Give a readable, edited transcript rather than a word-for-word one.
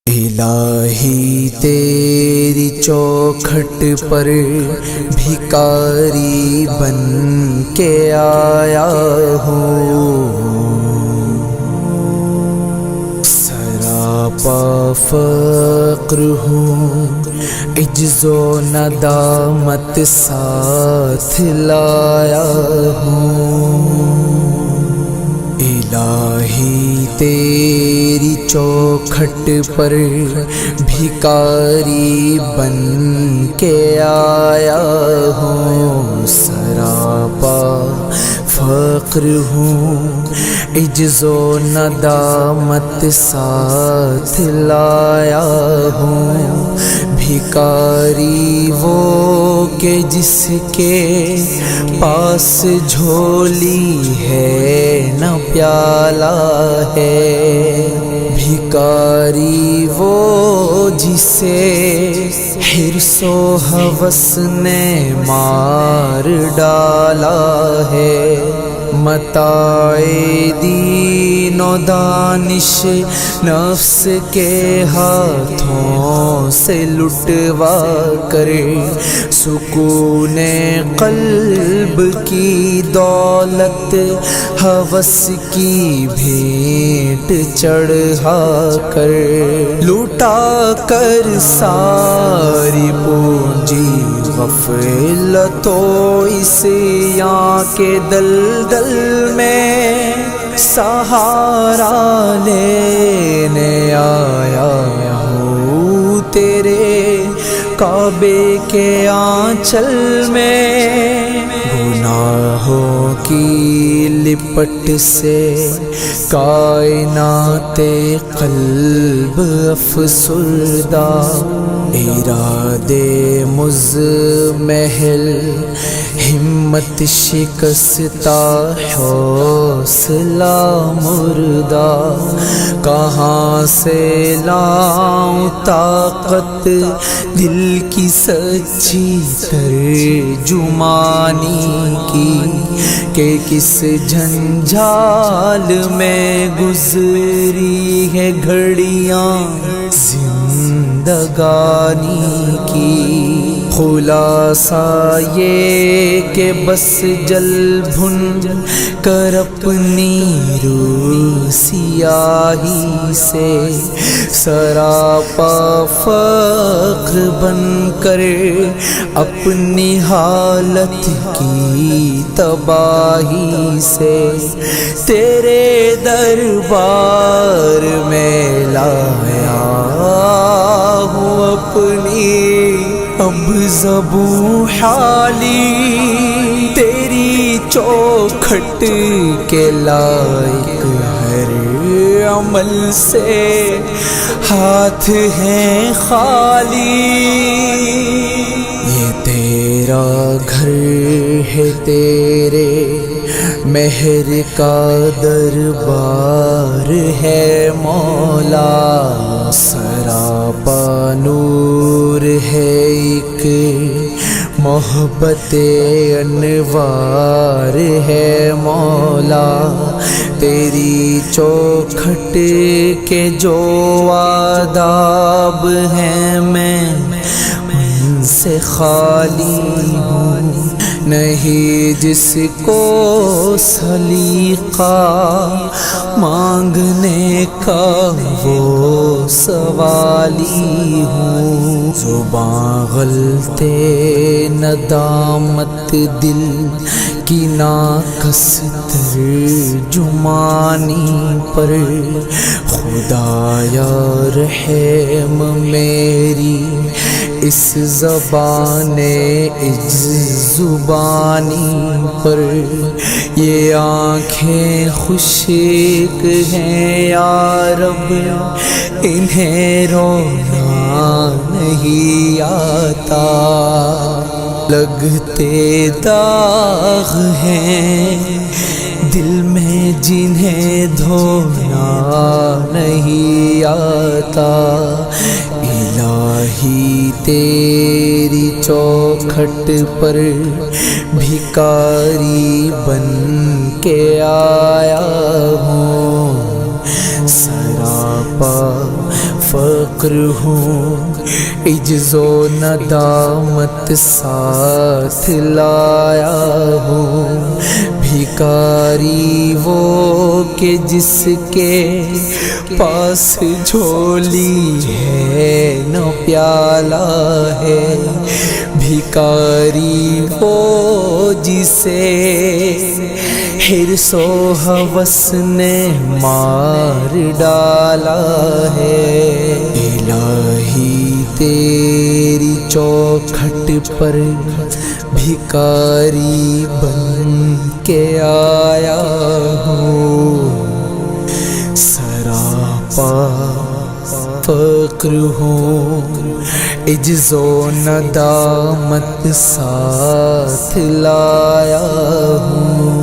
الہی تیری چوکھٹ پر بھکاری بن کے آیا ہوں، سراپا فقر ہوں، عجز و ندامت ساتھ لایا ہوں۔ الہی تیری چوکھٹ پر بھکاری بن کے آیا ہوں، سراپا فقر ہوں، عجز و ندامت ساتھ لایا ہوں۔ بھکاری وہ کہ جس کے پاس جھولی ہے نہ پیالہ ہے، بھکاری وہ جسے حرص و ہوس نے مار ڈالا ہے، متاع دین و دانش نفس کے ہاتھوں سے لٹوا کر سکون قلب کی دولت ہوس کی بھیٹ چڑھا کر لوٹا کر ساری پونجی غفلت و عصیاں کے دلدل میں سہارا لینے آیا ہوں، تیرے کعبے کے آنچل میں گناہوں کی لپٹ سے کائنات قلب افسردہ، ارادے مزمحل ہمت شکستہ حوصلہ مردہ، کہاں سے لاؤں طاقت دل کی سچی ترجمانی کی، کہ کس جھنجھال میں گزری ہے گھڑیاں زندگانی کی۔ خلاصہ یہ کہ بس جل بھن کر اپنی روح سیاہی سے سراپا فقر بن کر اپنی حالت کی تباہی سے تیرے دربار میں لایا ہوں اپنی اب زبوں حالی، تیری چوکھٹ کے لائق ہر عمل سے ہاتھ ہیں خالی۔ یہ تیرا گھر ہے، تیرے مہر کا دربار ہے مولا، سراپا نور ہے ایک محبت انوار ہے مولا، تیری چوکھٹ کے جو آداب ہیں میں ان سے خالی ہوں، نہیں جس کو سلیقہ مانگنے کا وہ سوالی ہوں، زباں غلطے ندامت دل کی ناقص ترجمانی پر، خدایا رحم میری اس زبان عجز زبانی پر، یہ آنکھیں خشک ہیں یا رب انہیں رونا نہیں آتا، لگتے داغ ہیں دل میں جنہیں دھونا نہیں آتا، الہی تیری چوکھٹ پر بھکاری بن کے آیا ہوں، سراپا فقر ہوں، عجز و ندامت ساتھ لایا ہوں، بھکاری وہ کہ جس کے پاس جھولی ہے نہ پیالہ ہے، بھکاری وہ جسے حرص و ہوس نے مار ڈالا ہے۔ الہی تیری چوکھٹ پر بھکاری بن کے آیا ہوں، سراپا فقر ہوں، عجز و ندامت ساتھ لایا ہوں۔